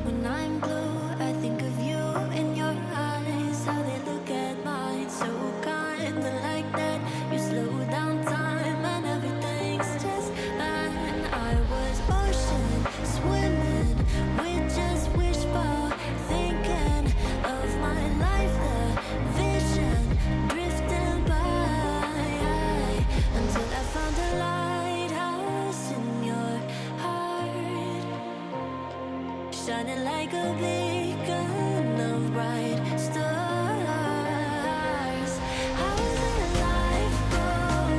When I'm blue, I think of you in your eyes, how they look at mine, so kinda like that. You slow down time and everything's just fine. I was ocean swimming with just wishful thinking of my life, the vision drifting by, until I found a lighthouse in your heart, shining like a beacon of bright stars. I was alive,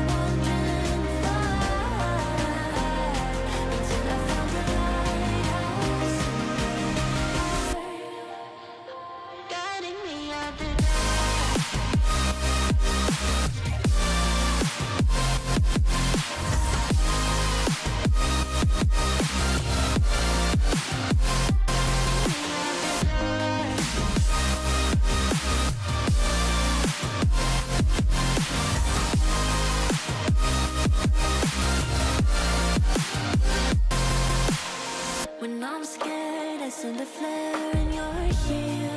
wandering far, until I found a lighthouse in your heart, guiding me out the When I'm scared, I send a flare and you're here.